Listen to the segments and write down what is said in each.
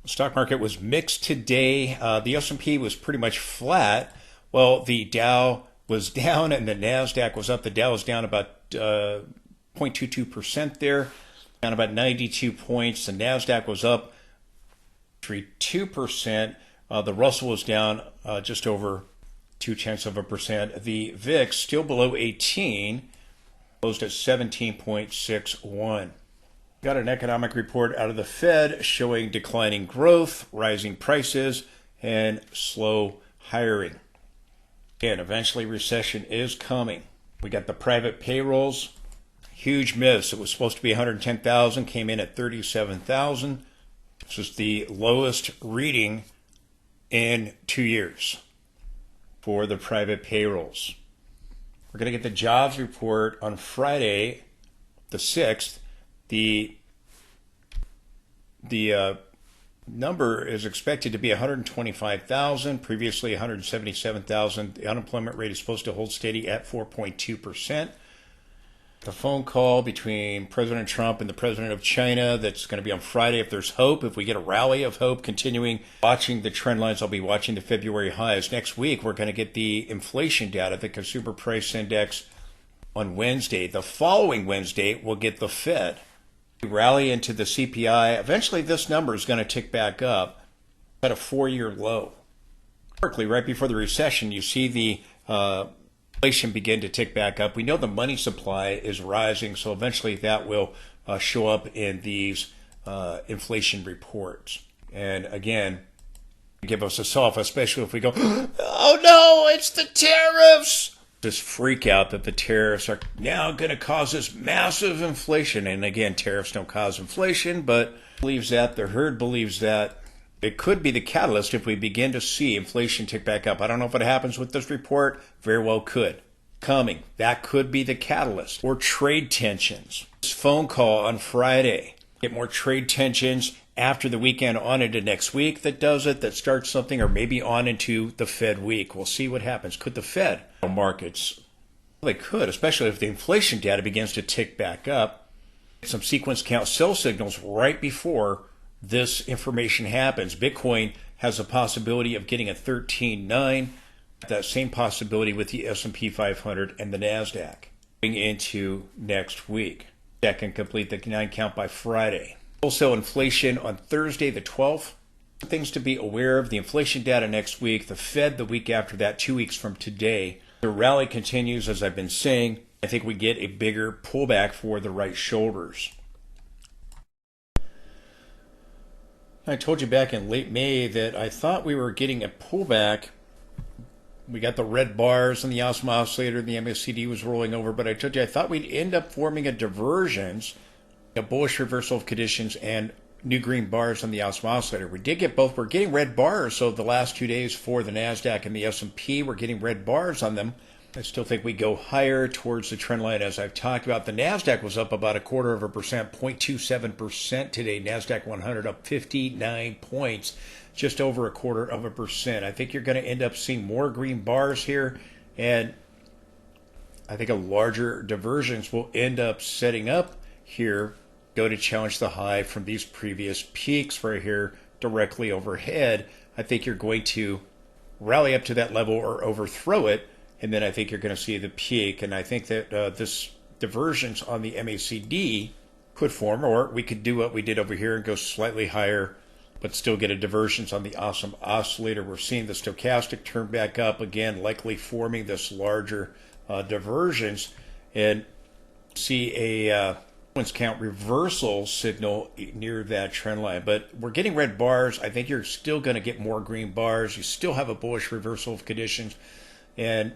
Stock market was mixed today. The S&P was pretty much flat. Well, the Dow was down and the NASDAQ was up. The Dow was down about 0.22% there, down about 92 points. The NASDAQ was up 3.2%. The Russell was down just over 0.2%. The VIX still below 18, closed at 17.61. Got an economic report out of the Fed showing declining growth, rising prices, and slow hiring. Again, eventually recession is coming. We got the private payrolls, huge miss. It was supposed to be 110,000, came in at 37,000. This is the lowest reading in 2 years for the private payrolls. We're going to get the jobs report on Friday, the 6th. The number is expected to be 125,000, previously 177,000. The unemployment rate is supposed to hold steady at 4.2%. The phone call between President Trump and the President of China that's going to be on Friday. If there's hope, if we get a rally of hope continuing, watching the trend lines, I'll be watching the February highs. Next week, we're going to get the inflation data, the consumer price index on Wednesday. The following Wednesday, we'll get the Fed. We rally into the CPI. Eventually, this number is going to tick back up at a 4-year low. Historically, right before the recession, you see the inflation begin to tick back up. We know the money supply is rising, so eventually that will show up in these inflation reports. And again, give us a soft, especially if we go, oh no, it's the tariffs. This freak out that the tariffs are now going to cause this massive inflation. And again, tariffs don't cause inflation, but believes that, the herd believes that. It could be the catalyst if we begin to see inflation tick back up. I don't know if it happens with this report. Very well could. Coming. That could be the catalyst. Or trade tensions. This phone call on Friday. Get more trade tensions after the weekend on into next week that does it, that starts something, or maybe on into the Fed week. We'll see what happens. Could the Fed markets? Well, they could, especially if the inflation data begins to tick back up. Some sequence count sell signals right before this information happens. Bitcoin has a possibility of getting a 13.9. That same possibility with the S&P 500 and the NASDAQ going into next week. That can complete the 9 count by Friday. Wholesale inflation on Thursday the 12th. Things to be aware of. The inflation data next week. The Fed the week after that, 2 weeks from today. The rally continues, as I've been saying. I think we get a bigger pullback for the right shoulders. I told you back in late May that I thought we were getting a pullback. We got the red bars on the Awesome Oscillator, and the MACD was rolling over, but I told you I thought we'd end up forming a divergence, a bullish reversal of conditions, and new green bars on the Awesome Oscillator. We did get both. We're getting red bars, so the last 2 days for the NASDAQ and the S&P, we're getting red bars on them. I still think we go higher towards the trend line, as I've talked about. The NASDAQ was up about 0.25%, 0.27% today. NASDAQ 100 up 59 points, just over 0.25%. I think you're going to end up seeing more green bars here, and I think a larger divergence will end up setting up here, go to challenge the high from these previous peaks right here directly overhead. I think you're going to rally up to that level or overthrow it, and then I think you're going to see the peak. And I think that this divergence on the MACD could form, or we could do what we did over here and go slightly higher, but still get a divergence on the Awesome Oscillator. We're seeing the stochastic turn back up again, likely forming this larger divergence, and see a sequence count reversal signal near that trend line. But we're getting red bars. I think you're still going to get more green bars. You still have a bullish reversal of conditions, and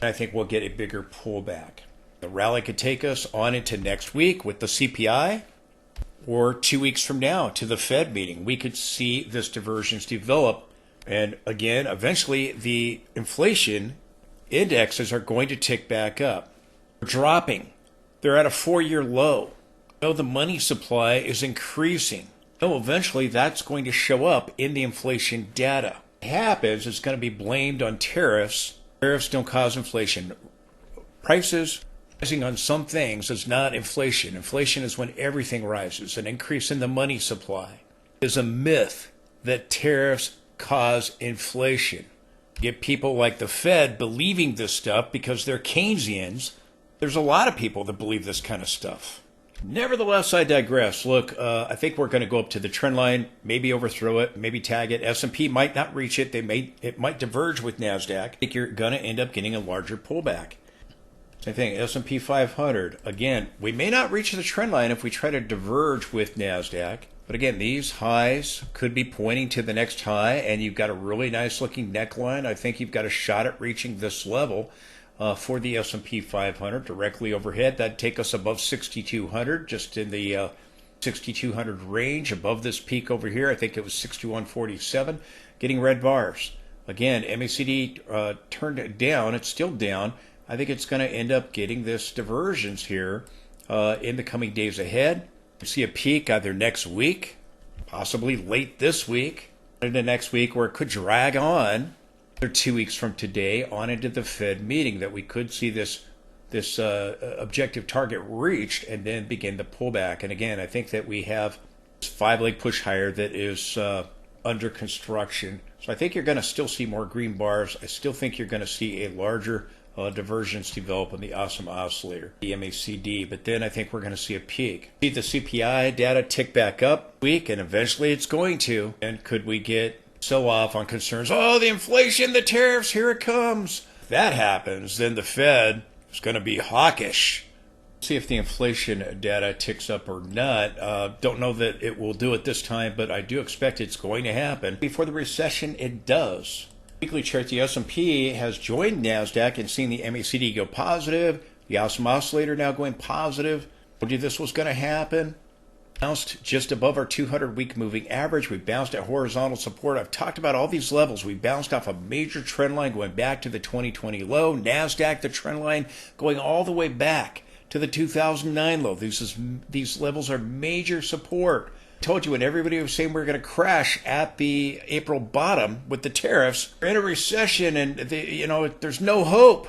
I think we'll get a bigger pullback. The rally could take us on into next week with the CPI, or 2 weeks from now to the Fed meeting. We could see this divergence develop. And again, eventually the inflation indexes are going to tick back up. They're dropping. They're at a 4-year low. No, the money supply is increasing. No, eventually that's going to show up in the inflation data. What happens is going to be blamed on tariffs. Tariffs don't cause inflation. Prices rising on some things is not inflation. Inflation is when everything rises, an increase in the money supply. is a myth that tariffs cause inflation. Get people like the Fed believing this stuff because they're Keynesians. There's a lot of people that believe this kind of stuff. Nevertheless, I digress. Look, I think we're going to go up to the trend line, maybe overthrow it, maybe tag it. S&P might not reach it. It might diverge with NASDAQ. I think you're going to end up getting a larger pullback. Same thing, S&P 500. Again, we may not reach the trend line if we try to diverge with NASDAQ. But again, these highs could be pointing to the next high, and you've got a really nice looking neckline. I think you've got a shot at reaching this level for the S&P 500 directly overhead. That'd take us above 6,200, just in the 6,200 range, above this peak over here. I think it was 61.47, getting red bars. Again, MACD turned down. It's still down. I think it's going to end up getting this divergence here in the coming days ahead. We see a peak either next week, possibly late this week, into next week, or it could drag on 2 weeks from today on into the Fed meeting, that we could see this objective target reached and then begin the pullback. And again, I think that we have this 5-leg push higher that is under construction. So I think you're going to still see more green bars. I still think you're going to see a larger divergence develop on the awesome oscillator, the MACD, but then I think we're going to see a peak. See the CPI data tick back up week, and eventually it's going to. And could we get sell-off on concerns? Oh, the inflation, the tariffs, here it comes. If that happens, then the Fed is going to be hawkish. See if the inflation data ticks up or not. Don't know that it will do it this time, but I do expect it's going to happen. Before the recession, it does. Weekly chart, the S&P has joined NASDAQ and seen the MACD go positive. The awesome oscillator now going positive. Told you this was going to happen. Bounced just above our 200-week moving average. We bounced at horizontal support. I've talked about all these levels. We bounced off a major trend line going back to the 2020 low. NASDAQ, the trend line going all the way back to the 2009 low. These levels are major support. Told you when everybody was saying we're going to crash at the April bottom with the tariffs, we're in a recession and there's no hope.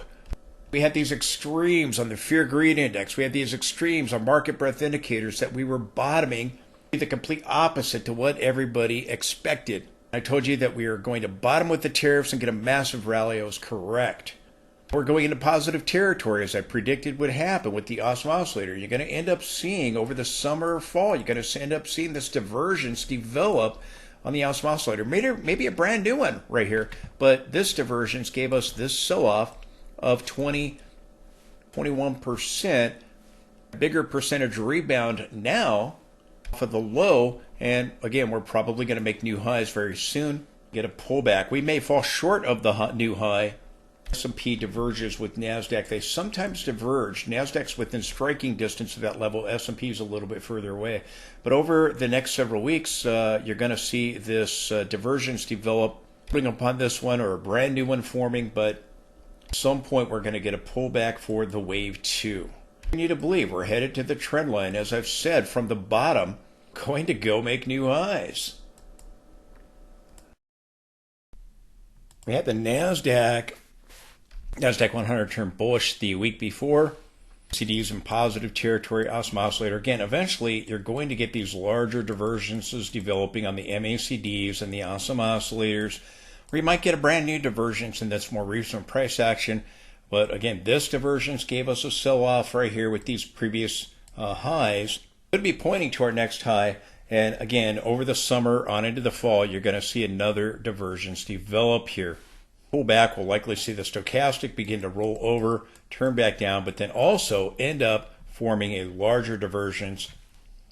We had these extremes on the fear greed index. We had these extremes on market breadth indicators that we were bottoming, the complete opposite to what everybody expected. I told you that we were going to bottom with the tariffs and get a massive rally. I was correct. We're going into positive territory, as I predicted would happen with the awesome oscillator. You're going to end up seeing over the summer or fall, you're going to end up seeing this divergence develop on the awesome oscillator. Maybe a brand new one right here, but this divergence gave us this sell-off of 21%, bigger percentage rebound now off of the low. And again, we're probably going to make new highs very soon, get a pullback. We may fall short of the new high. S&P diverges with NASDAQ. They sometimes diverge. NASDAQ's within striking distance of that level. S&P is a little bit further away. But over the next several weeks, you're going to see this divergence develop, putting upon this one or a brand new one forming. But at some point, we're going to get a pullback for the wave 2. We need to believe we're headed to the trend line. As I've said, from the bottom, going to go make new highs. We had the NASDAQ 100 turned bullish the week before. CDs in positive territory, awesome oscillator. Again, eventually you're going to get these larger divergences developing on the MACDs and the awesome oscillators, where you might get a brand new divergence, and that's more recent price action. But again, this divergence gave us a sell-off right here with these previous highs. Could be pointing to our next high. And again, over the summer on into the fall, you're going to see another divergence develop here. Pullback, we'll likely see the stochastic begin to roll over, turn back down, but then also end up forming a larger divergence,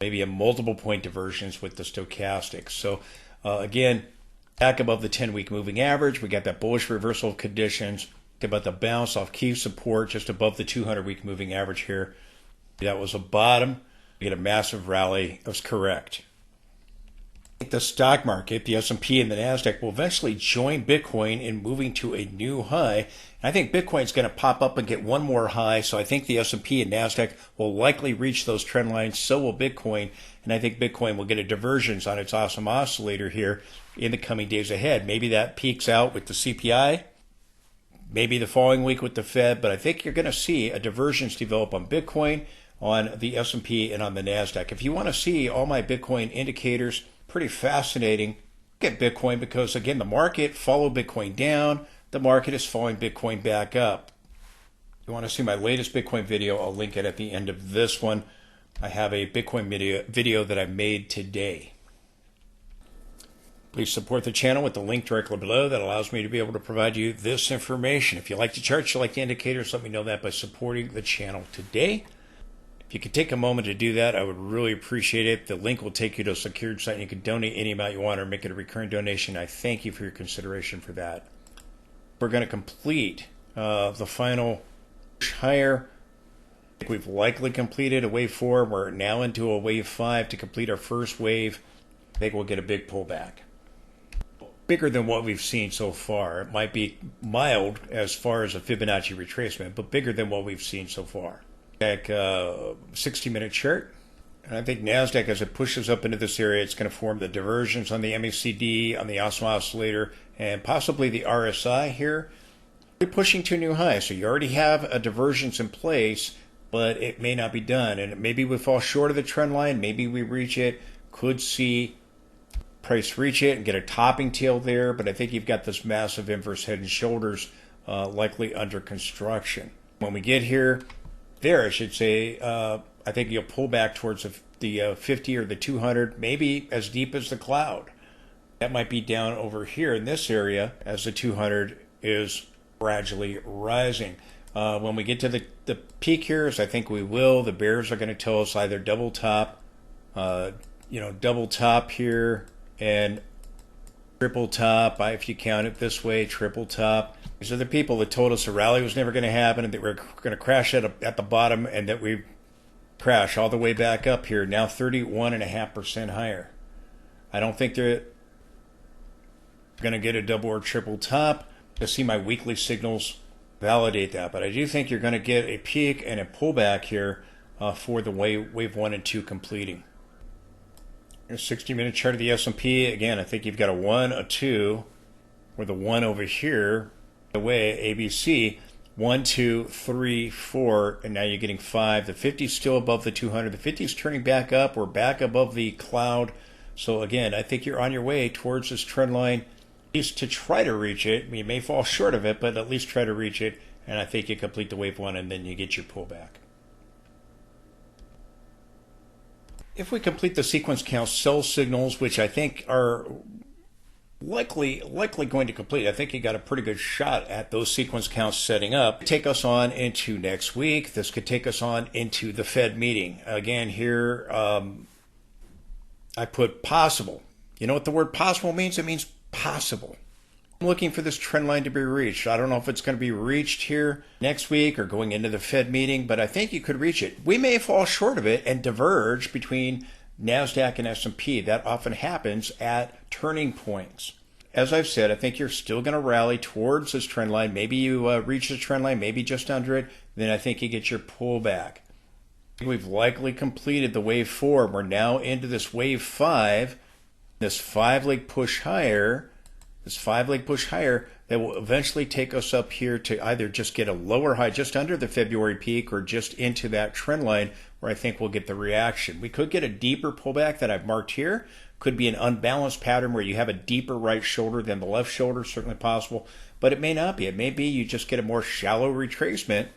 maybe a multiple point divergence with the stochastic. So again, back above the 10-week moving average, we got that bullish reversal of conditions. About the bounce off key support just above the 200-week moving average here. That was a bottom. We get a massive rally. That was correct. The stock market, the S&P and the NASDAQ, will eventually join Bitcoin in moving to a new high. And I think Bitcoin's going to pop up and get one more high. So I think the S&P and NASDAQ will likely reach those trend lines. So will Bitcoin. And I think Bitcoin will get a divergence on its awesome oscillator here in the coming days ahead. Maybe that peaks out with the CPI. Maybe the following week with the Fed. But I think you're going to see a divergence develop on Bitcoin, on the S&P, and on the NASDAQ. If you want to see all my Bitcoin indicators, pretty fascinating look at Bitcoin because, again, the market followed Bitcoin down. The market is following Bitcoin back up. If you want to see my latest Bitcoin video, I'll link it at the end of this one. I have a Bitcoin video that I made today. Please support the channel with the link directly below. That allows me to be able to provide you this information. If you like the charts, you like the indicators, let me know that by supporting the channel today. If you could take a moment to do that, I would really appreciate it. The link will take you to a secured site and you can donate any amount you want or make it a recurring donation. I thank you for your consideration for that. We're going to complete the final higher. I think we've likely completed a wave 4. We're now into a wave 5 to complete our first wave. I think we'll get a big pullback. Bigger than what we've seen so far. It might be mild as far as a Fibonacci retracement, but bigger than what we've seen so far. 60-minute chart. And I think NASDAQ, as it pushes up into this area, it's going to form the divergence on the MACD, on the oscillator, and possibly the RSI here. We're pushing to a new high, so you already have a divergence in place, but it may not be done. And maybe we fall short of the trend line. Maybe we reach it. Could see price reach it and get a topping tail there, but I think you've got this massive inverse head and shoulders likely under construction. When we get here, I should say, I think you'll pull back towards the 50 or the 200, maybe as deep as the cloud. That might be down over here in this area as the 200 is gradually rising. When we get to the peak here, as I think we will, the bears are going to tell us either double top, double top here, and triple top, if you count it this way, triple top. These are the people that told us a rally was never going to happen and that we're going to crash at the bottom and that we crash all the way back up here, now 31.5% higher. I don't think they're going to get a double or triple top. To see my weekly signals validate that, but I do think you're going to get a peak and a pullback here for the wave 1 and 2 completing. 60-minute chart of the S&P. Again, I think you've got a 1, a 2, or the 1 over here. The way ABC, 1, 2, 3, 4, and now you're getting 5. The 50 is still above the 200. The 50 is turning back up. We're back above the cloud. So again, I think you're on your way towards this trend line, at least to try to reach it. You may fall short of it, but at least try to reach it. And I think you complete the wave 1, and then you get your pullback. If we complete the sequence count sell signals, which I think are likely going to complete, I think you got a pretty good shot at those sequence counts setting up. Take us on into next week. This could take us on into the Fed meeting. Again, here I put possible. You know what the word possible means? It means possible. I'm looking for this trend line to be reached. I don't know if it's going to be reached here next week or going into the Fed meeting, but I think you could reach it. We may fall short of it and diverge between NASDAQ and S&P. That often happens at turning points. As I've said, I think you're still going to rally towards this trend line. Maybe you reach the trend line, maybe just under it. Then I think you get your pullback. We've likely completed the wave 4. We're now into this wave 5, this 5-leg push higher. This 5-leg push higher that will eventually take us up here to either just get a lower high just under the February peak or just into that trend line where I think we'll get the reaction. We could get a deeper pullback that I've marked here. Could be an unbalanced pattern where you have a deeper right shoulder than the left shoulder, certainly possible, but it may not be. It may be you just get a more shallow retracement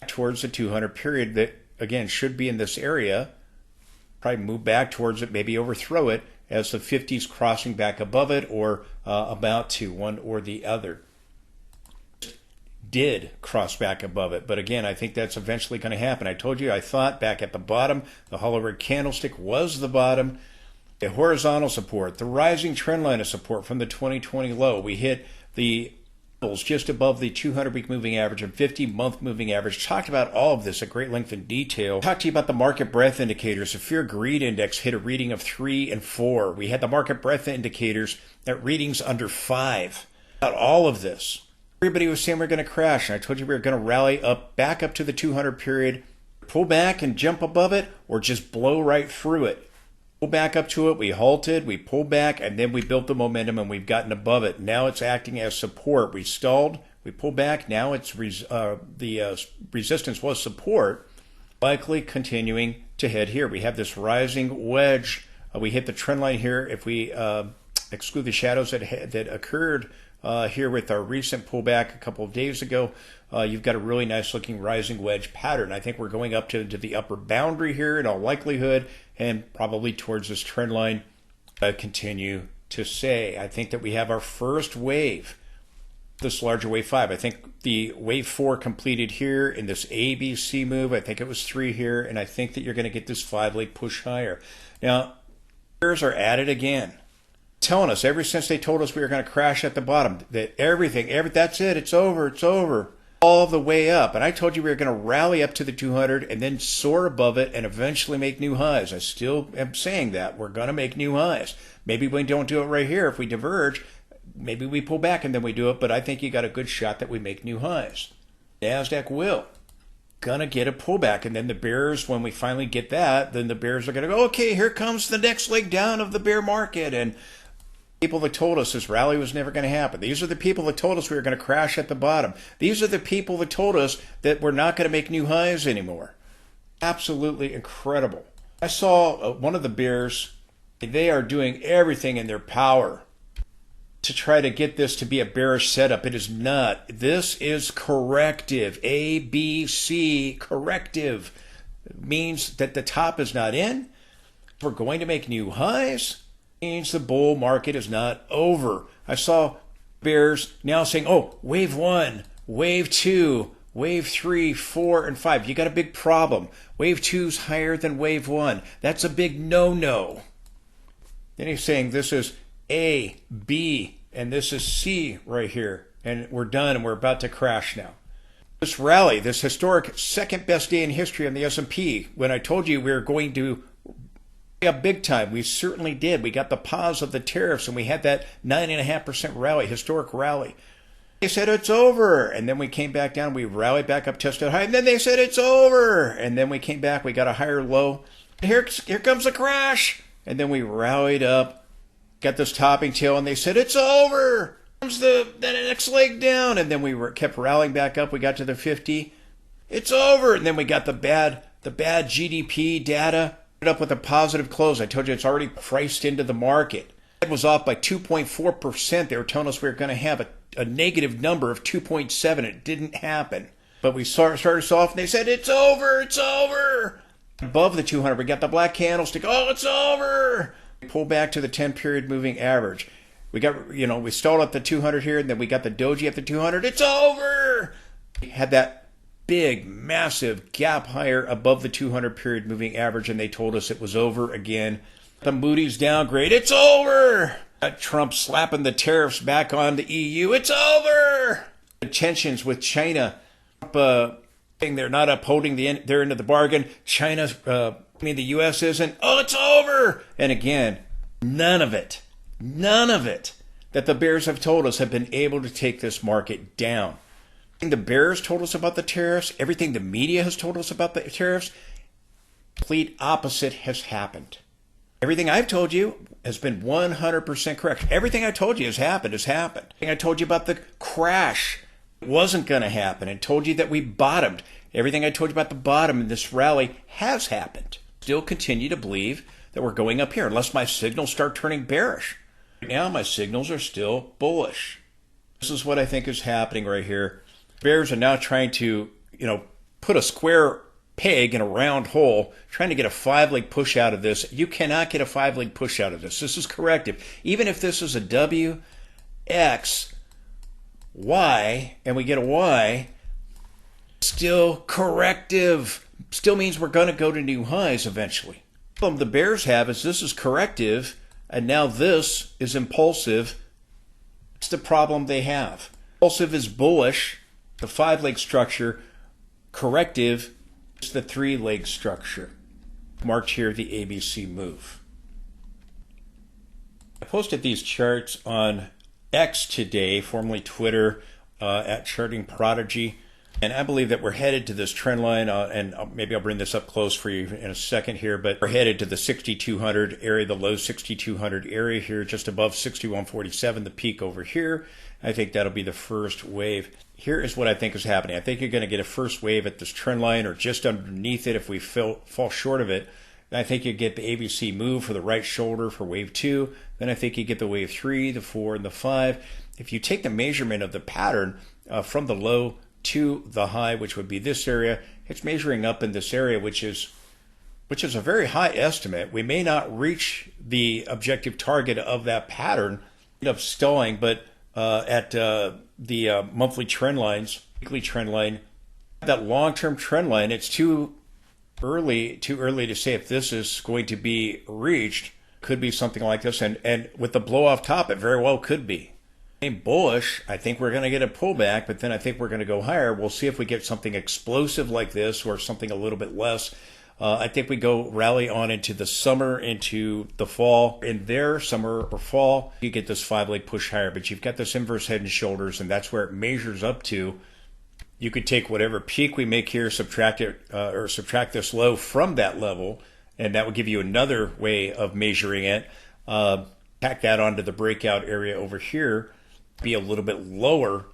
towards the 200 period that, again, should be in this area. Probably move back towards it, maybe overthrow it, as the 50s crossing back above it or about to, one or the other. Did cross back above it, but again, I think that's eventually going to happen. I told you I thought back at the bottom, the hollow red candlestick was the bottom. The horizontal support, the rising trend line of support from the 2020 low. We hit the levels just above the 200-week moving average and 50-month moving average. Talked about all of this at great length and detail. Talked to you about the market breadth indicators. The fear greed index hit a reading of 3 and 4. We had the market breadth indicators at readings under 5. About all of this, everybody was saying we're going to crash, and I told you we were going to rally up back up to the 200 period, pull back and jump above it, or just blow right through it. Pull back up to it, we halted, we pulled back, and then we built the momentum and we've gotten above it. Now it's acting as support. We stalled, we pulled back, now it's the resistance was support, likely continuing to head here. We have this rising wedge We hit the trend line here. If we exclude the shadows that occurred here with our recent pullback a couple of days ago, you've got a really nice looking rising wedge pattern. I think we're going up to the upper boundary here in all likelihood, and probably towards this trend line. Continue to say, I think that we have our first wave, this larger wave 5. I think the wave 4 completed here in this ABC move. I think it was 3 here, and I think that you're going to get this 5-leg push higher. Now, bears are at it again, telling us ever since they told us we were going to crash at the bottom that that's it, it's over, all the way up. And I told you we were going to rally up to the 200 and then soar above it and eventually make new highs. I still am saying that we're going to make new highs. Maybe we don't do it right here. If we diverge, maybe we pull back and then we do it, but I think you got a good shot that we make new highs. NASDAQ will. Gonna get a pullback, and then the bears, when we finally get that, then the bears are gonna go, okay, here comes the next leg down of the bear market. And people that told us this rally was never going to happen. These are the people that told us we were going to crash at the bottom. These are the people that told us that we're not going to make new highs anymore. Absolutely incredible. I saw one of the bears, they are doing everything in their power to try to get this to be a bearish setup. It is not. This is corrective. ABC, corrective. It means that the top is not in. We're going to make new highs. Means the bull market is not over. I saw bears now saying, oh, wave 1, wave 2, wave 3, 4, and 5. You got a big problem. Wave 2's higher than wave 1. That's a big no-no. Then he's saying this is A, B, and this is C right here. And we're done, and we're about to crash now. This rally, this historic second best day in history on the S&P, when I told you we were going to big time, we certainly did. We got the pause of the tariffs, and we had that 9.5% rally, historic rally. They said it's over, and then we came back down. We rallied back up, tested high, and then they said it's over, and then we came back. We got a higher low. Here comes the crash, and then we rallied up, got this topping tail, and they said it's over. Comes the next leg down, and then we kept rallying back up. We got to the 50. It's over, and then we got the bad GDP data. Up with a positive close. I told you it's already priced into the market. It was off by 2.4%. They were telling us we were going to have a negative number of 2.7. It didn't happen. But we started us off and they said, it's over. Above the 200, we got the black candlestick. Oh, it's over. We pull back to the 10-period moving average. We got, we stalled at the 200 here, and then we got the doji at the 200. It's over. We had that big, massive gap higher above the 200-period moving average, and they told us it was over again. The Moody's downgrade, it's over! Trump slapping the tariffs back on the EU, it's over! The tensions with China, saying they're not upholding their end of the bargain. The U.S. isn't. Oh, it's over! And again, none of it that the bears have told us have been able to take this market down. The bears told us about the tariffs, everything the media has told us about the tariffs, complete opposite has happened. Everything I've told you has been 100% correct. Everything I told you has happened. Everything I told you about the crash wasn't going to happen, and told you that we bottomed. Everything I told you about the bottom in this rally has happened. Still continue to believe that we're going up here, unless my signals start turning bearish. Right now, my signals are still bullish. This is what I think is happening right here. Bears are now trying to, put a square peg in a round hole, trying to get a 5-leg push out of this. You cannot get a 5-leg push out of this. This is corrective. Even if this is a W, X, Y, and we get a Y, still corrective. Still means we're going to go to new highs eventually. The problem the bears have is this is corrective, and now this is impulsive. It's the problem they have. Impulsive is bullish. The 5-leg structure, corrective is the 3-leg structure. Marked here the ABC move. I posted these charts on X today, formerly Twitter, at Charting Prodigy. And I believe that we're headed to this trend line, and maybe I'll bring this up close for you in a second here, but we're headed to the 6,200 area, the low 6,200 area here, just above 6,147, the peak over here. I think that'll be the first wave. Here is what I think is happening. I think you're going to get a first wave at this trend line or just underneath it if we fall short of it. Then I think you get the ABC move for the right shoulder for wave 2. Then I think you get the wave 3, the 4, and the 5. If you take the measurement of the pattern from the low to the high, which would be this area, it's measuring up in this area, which is a very high estimate. We may not reach the objective target of that pattern, end up stalling, but at the monthly trend lines, weekly trend line, that long-term trend line, it's too early to say if this is going to be reached. Could be something like this, and with the blow off top, it very well could be. Bullish, I think we're going to get a pullback, but then I think we're going to go higher. We'll see if we get something explosive like this or something a little bit less. I think we go rally on into the summer, into the fall. In there, summer or fall, you get this 5-leg push higher, but you've got this inverse head and shoulders, and that's where it measures up to. You could take whatever peak we make here, subtract it, or subtract this low from that level, and that would give you another way of measuring it. Tack that onto the breakout area over here, be a little bit lower.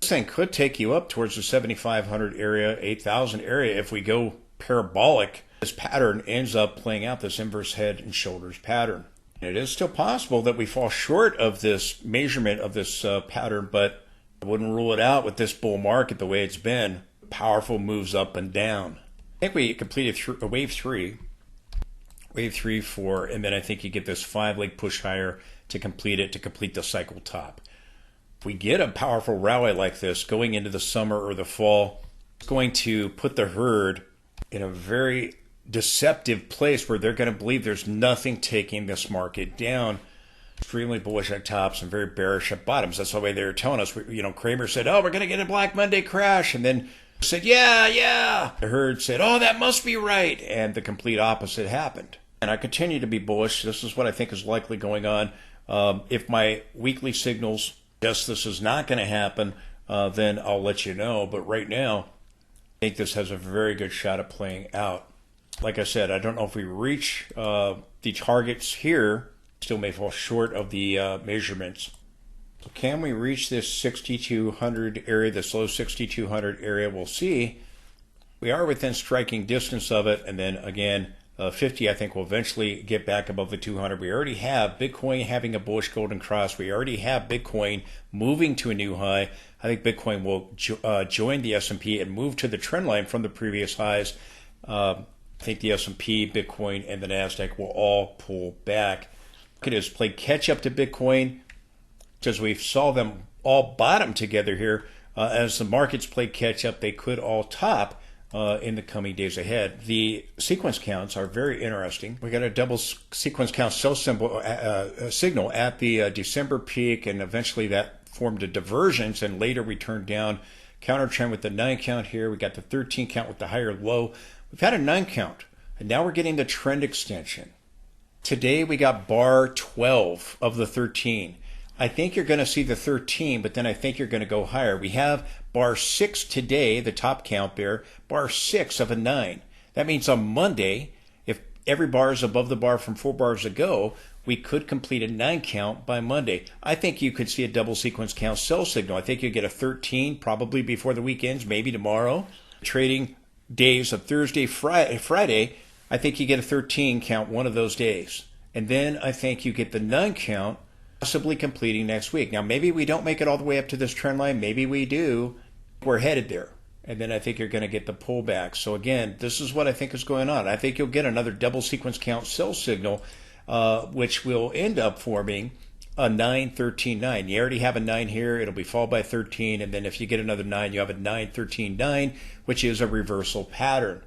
This thing could take you up towards the 7,500 area, 8,000 area if we go parabolic. This pattern ends up playing out, this inverse head and shoulders pattern. And it is still possible that we fall short of this measurement of this pattern, but I wouldn't rule it out with this bull market the way it's been. Powerful moves up and down. I think we completed wave 3, 4, and then I think you get this 5-leg push higher to complete it, to complete the cycle top. If we get a powerful rally like this going into the summer or the fall, it's going to put the herd in a very deceptive place where they're going to believe there's nothing taking this market down. Extremely bullish at tops and very bearish at bottoms. That's the way they were telling us. Kramer said, oh, we're going to get a Black Monday crash. And then said, yeah. The herd said, oh, that must be right. And the complete opposite happened. And I continue to be bullish. This is what I think is likely going on. If my weekly signals suggest this is not going to happen, then I'll let you know. But right now, I think this has a very good shot at playing out. Like I said, I don't know if we reach the targets here. Still may fall short of the measurements. So can we reach this 6,200 area, this low 6,200 area? We'll see. We are within striking distance of it. And then again, 50, I think, will eventually get back above the 200. We already have Bitcoin having a bullish golden cross. We already have Bitcoin moving to a new high. I think Bitcoin will join the S&P and move to the trend line from the previous highs. I think the S&P, Bitcoin, and the NASDAQ will all pull back. It has played catch up to Bitcoin because we saw them all bottom together here. As the markets play catch up, they could all top in the coming days ahead. The sequence counts are very interesting. We got a double sequence count sell signal at the December peak, and eventually that formed a divergence, and later we turned down counter trend with the 9 count here. We got the 13 count with the higher low. We've had a 9 count, and now we're getting the trend extension. Today we got bar 12 of the 13. I think you're going to see the 13, but then I think you're going to go higher. We have bar 6 today, the top count there, bar 6 of a 9. That means on Monday, if every bar is above the bar from 4 bars ago, we could complete a 9 count by Monday. I think you could see a double sequence count sell signal. I think you get a 13 probably before the weekends, maybe tomorrow. Trading days of Thursday, Friday, I think you get a 13 count one of those days. And then I think you get the 9 count possibly completing next week. Now, maybe we don't make it all the way up to this trend line. Maybe we do. We're headed there. And then I think you're going to get the pullback. So again, this is what I think is going on. I think you'll get another double sequence count sell signal, which will end up forming a 9, 13, 9. You already have a 9 here. It'll be followed by 13. And then if you get another 9, you have a 9, 13, 9, which is a reversal pattern.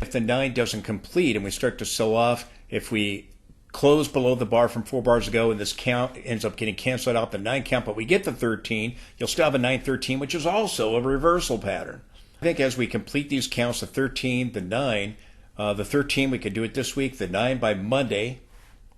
If the 9 doesn't complete and we start to sell off, if we close below the bar from 4 bars ago and this count ends up getting canceled out, the 9 count, but we get the 13, you'll still have a 9, 13, which is also a reversal pattern. I think as we complete these counts, the 13, the 9, the 13, we could do it this week, the 9 by Monday,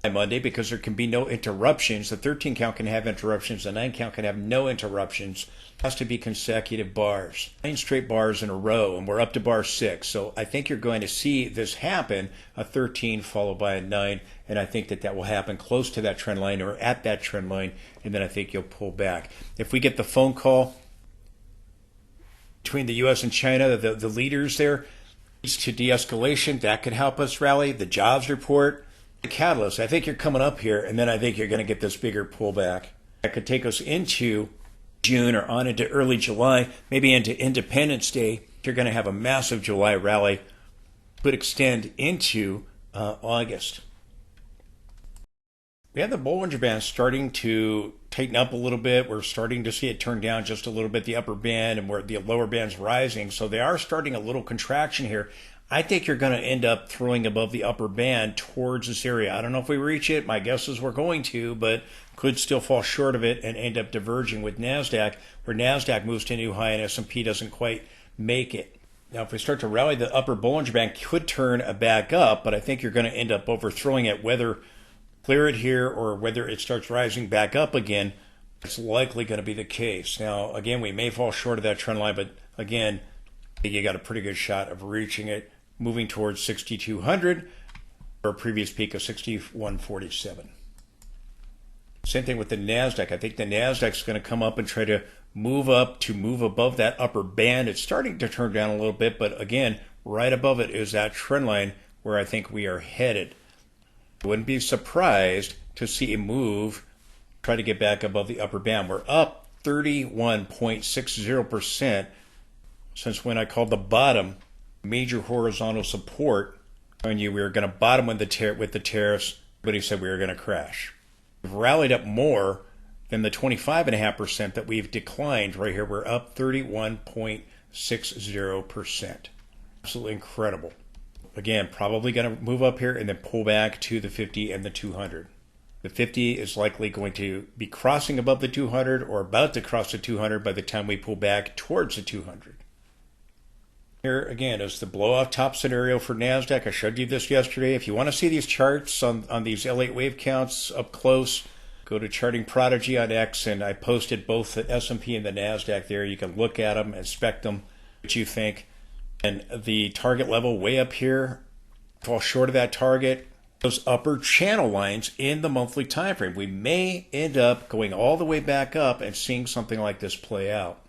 because there can be no interruptions. The 13 count can have interruptions, the 9 count can have no interruptions. It has to be consecutive bars, 9 straight bars in a row, and we're up to bar 6. So I think you're going to see this happen, a 13 followed by a 9, and I think that will happen close to that trend line or at that trend line, and then I think you'll pull back. If we get the phone call between the U.S. and China, the leaders there, to de-escalation, that could help us rally. The jobs report, the catalyst. I think you're coming up here, and then I think you're going to get this bigger pullback. That could take us into June or on into early July, maybe into Independence Day. You're going to have a massive July rally, could extend into August. We have the Bollinger Band starting to tighten up a little bit. We're starting to see it turn down just a little bit, the upper band, and where the lower band's rising. So they are starting a little contraction here. I think you're going to end up throwing above the upper band towards this area. I don't know if we reach it. My guess is we're going to, but could still fall short of it and end up diverging with NASDAQ, where NASDAQ moves to a new high and S&P doesn't quite make it. Now, if we start to rally, the upper Bollinger Band could turn back up, but I think you're going to end up overthrowing it, whether clear it here or whether it starts rising back up again. It's likely going to be the case. Now, again, we may fall short of that trend line, but again, you got a pretty good shot of reaching it, moving towards 6,200 or a previous peak of 6,147. Same thing with the NASDAQ. I think the NASDAQ's going to come up and try to move up to move above that upper band. It's starting to turn down a little bit, but again, right above it is that trend line where I think we are headed. I wouldn't be surprised to see a move try to get back above the upper band. We're up 31.60% since when I called the bottom major horizontal support. Telling you we were going to bottom with the tariffs, but he said we were going to crash. We've rallied up more than the 25.5% that we've declined right here. We're up 31.60%. Absolutely incredible. Again, probably going to move up here and then pull back to the 50 and the 200. The 50 is likely going to be crossing above the 200 or about to cross the 200 by the time we pull back towards the 200. Here again is the blow-off top scenario for NASDAQ. I showed you this yesterday. If you want to see these charts on these L8 wave counts up close, go to Charting Prodigy on X, and I posted both the S&P and the NASDAQ there. You can look at them, inspect them, what you think. And the target level way up here, fall short of that target. Those upper channel lines in the monthly time frame. We may end up going all the way back up and seeing something like this play out.